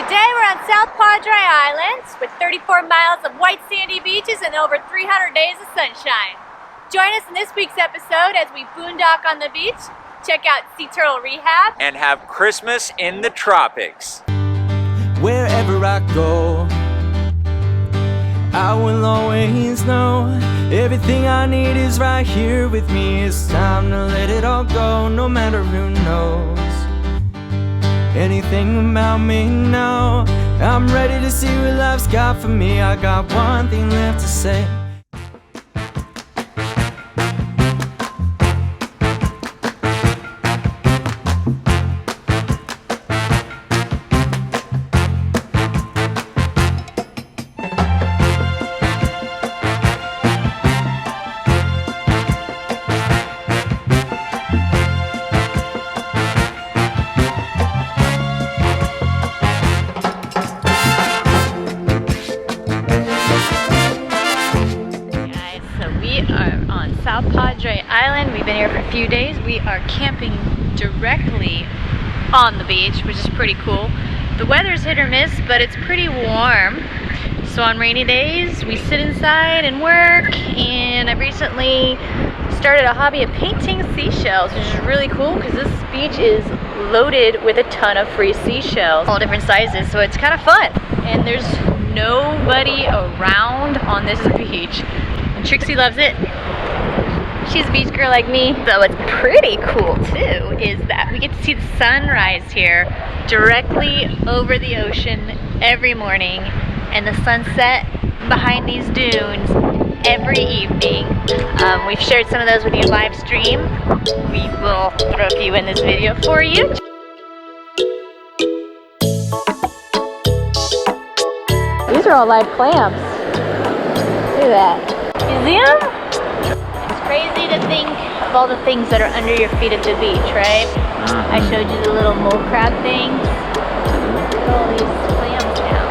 Today we're on South Padre Island with 34 miles of white sandy beaches and over 300 days of sunshine. Join us in this week's episode as we boondock on the beach, check out Sea Turtle Rehab, and have Christmas in the tropics. Wherever I go, I will always know everything I need is right here with me. It's time to let it all go, no matter who knows anything about me now. I'm ready to see what life's got for me. I got one thing left to say. South Padre Island. We've been here for a few days. We are camping directly on the beach, which is pretty cool. The weather's hit or miss, but it's pretty warm. So on rainy days, we sit inside and work, and I've recently started a hobby of painting seashells, which is really cool because this beach is loaded with a ton of free seashells, all different sizes, so it's kind of fun. And there's nobody around on this beach. And Trixie loves it. She's a beach girl like me. So what's pretty cool too is that we get to see the sunrise here directly over the ocean every morning, and the sunset behind these dunes every evening. We've shared some of those with you live stream. We will throw a few in this video for you. These are all live clams. Look at that. You see them? Crazy to think of all the things that are under your feet at the beach, right? I showed you the little mole crab things. Look at all these clams now.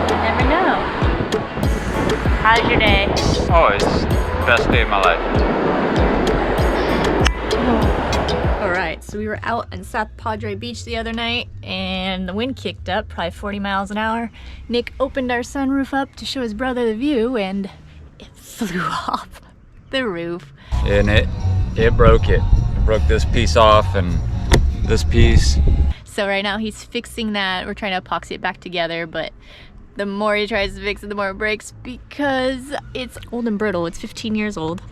You never know. How's your day? Oh, it's the best day of my life. Alright, so we were out on South Padre Beach the other night and the wind kicked up, probably 40 miles an hour. Nick opened our sunroof up to show his brother the view, and it flew off the roof. And it broke it. It broke this piece off and this piece. So right now he's fixing that. We're trying to epoxy it back together, but the more he tries to fix it, the more it breaks because it's old and brittle. It's 15 years old.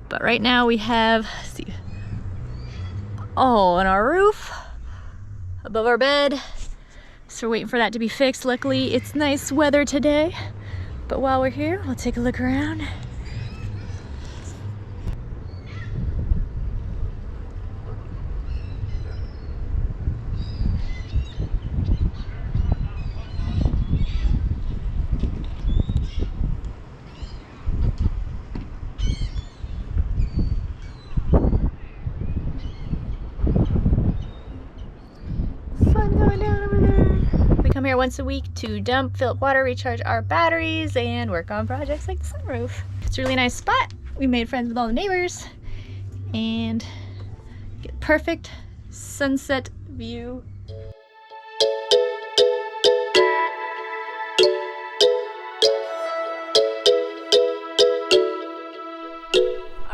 But right now we have, let's see, on our roof, above our bed. So we're waiting for that to be fixed. Luckily it's nice weather today. But while we're here, we'll take a look around. Come here once a week to dump, fill up water, recharge our batteries, and work on projects like the sunroof. It's a really nice spot. We made friends with all the neighbors and get perfect sunset view.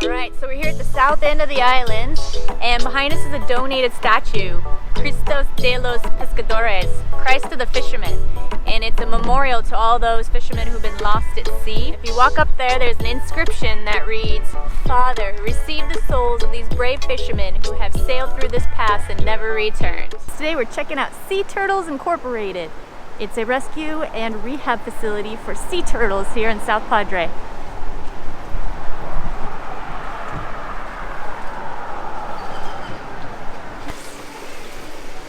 Alright, so we're here at the south end of the island, and behind us is a donated statue, Christos de los Pescadores, Christ of the Fishermen, and it's a memorial to all those fishermen who've been lost at sea. If you walk up there, there's an inscription that reads, "Father, receive the souls of these brave fishermen who have sailed through this pass and never returned." Today we're checking out Sea Turtles Incorporated. It's a rescue and rehab facility for sea turtles here in South Padre.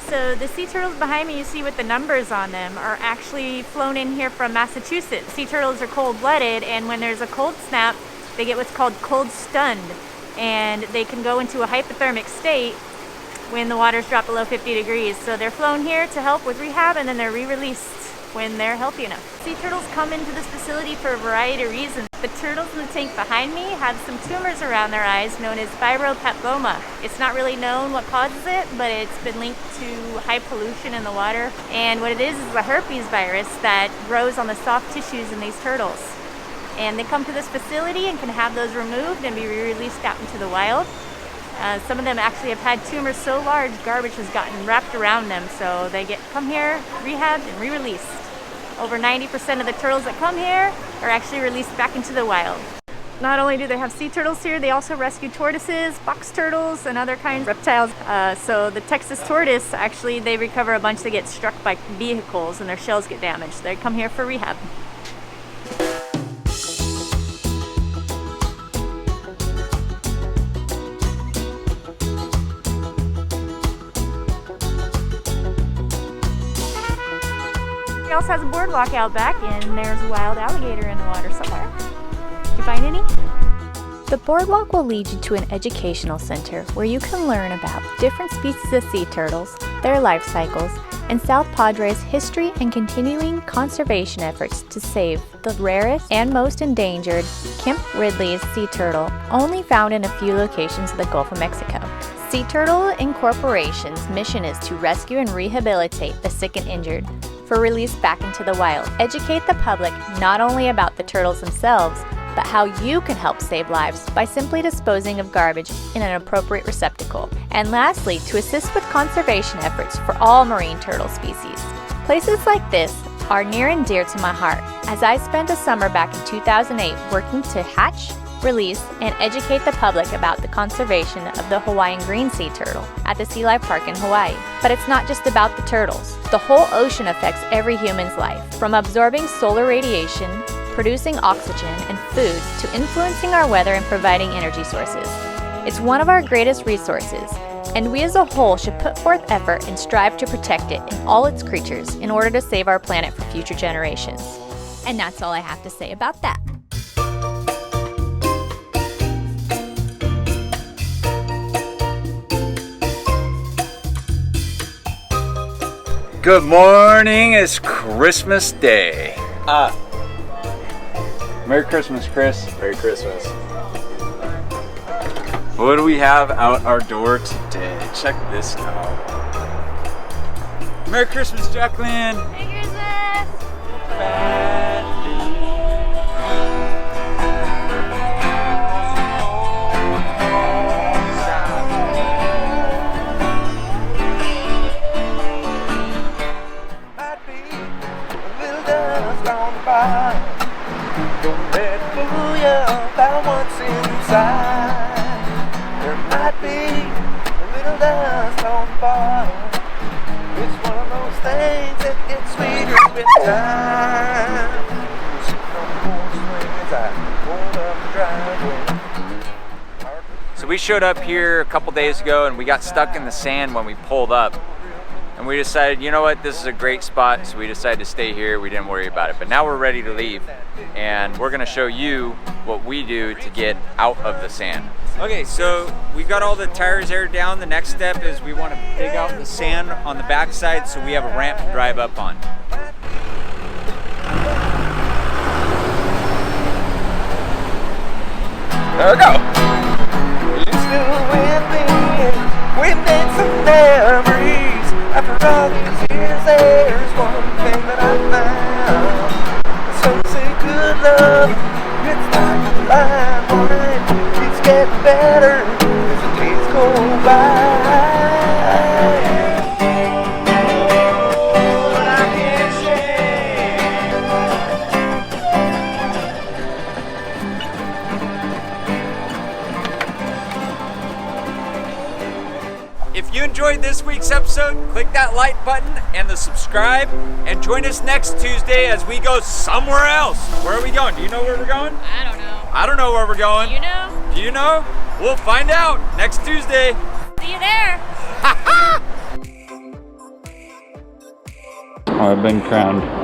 So the sea turtles behind me you see with the numbers on them are actually flown in here from Massachusetts. Sea turtles are cold-blooded, and when there's a cold snap, they get what's called cold stunned, and they can go into a hypothermic state when the waters drop below 50 degrees. So they're flown here to help with rehab, and then they're re-released when they're healthy enough. Sea turtles come into this facility for a variety of reasons. The turtles in the tank behind me have some tumors around their eyes known as fibropapilloma. It's not really known what causes it, but it's been linked to high pollution in the water. And what it is a herpes virus that grows on the soft tissues in these turtles. And they come to this facility and can have those removed and be released out into the wild. Some of them actually have had tumors so large garbage has gotten wrapped around them, so they come here, rehabbed, and re-released. Over 90% of the turtles that come here are actually released back into the wild. Not only do they have sea turtles here, they also rescue tortoises, box turtles, and other kinds of reptiles. So the Texas tortoise, actually, they recover a bunch that get struck by vehicles and their shells get damaged. They come here for rehab. He also has a boardwalk out back, and there's a wild alligator in the water somewhere. Did you find any? The boardwalk will lead you to an educational center where you can learn about different species of sea turtles, their life cycles, and South Padre's history and continuing conservation efforts to save the rarest and most endangered Kemp Ridley's sea turtle, only found in a few locations of the Gulf of Mexico. Sea Turtle Incorporation's mission is to rescue and rehabilitate the sick and injured for release back into the wild. Educate the public not only about the turtles themselves, but how you can help save lives by simply disposing of garbage in an appropriate receptacle. And lastly, to assist with conservation efforts for all marine turtle species. Places like this are near and dear to my heart, as I spent a summer back in 2008 working to hatch, release, and educate the public about the conservation of the Hawaiian green sea turtle at the Sea Life Park in Hawaii. But it's not just about the turtles. The whole ocean affects every human's life, from absorbing solar radiation, producing oxygen and food, to influencing our weather and providing energy sources. It's one of our greatest resources, and we as a whole should put forth effort and strive to protect it and all its creatures in order to save our planet for future generations. And that's all I have to say about that. Good morning, it's Christmas Day. Merry Christmas, Kris. Merry Christmas. What do we have out our door today? Check this out. Merry Christmas, Jacqueline. Merry Christmas! Don't let it fool you about what's inside. There might be a little dust on the bottom. It's one of those things that gets sweeter with time. Sitting on the porch swing as I roll up the driveway. So we showed up here a couple days ago and we got stuck in the sand when we pulled up. And we decided, you know what, this is a great spot, so we decided to stay here. We didn't worry about it. But now we're ready to leave, and we're gonna show you what we do to get out of the sand. Okay, so we've got all the tires aired down. The next step is we wanna dig out the sand on the backside so we have a ramp to drive up on. There we go. You still with me? We made some memories. After all these years, there's one thing that I found. Some say good love, it's like a lifeline. It's getting better as the days go by. But I can't If you enjoyed this week's episode, click that like button and the subscribe, and join us next Tuesday as we go somewhere else. Where are we going? Do you know where we're going? I don't know. I don't know where we're going. You know? Do you know? We'll find out next Tuesday. See you there! I've been crowned.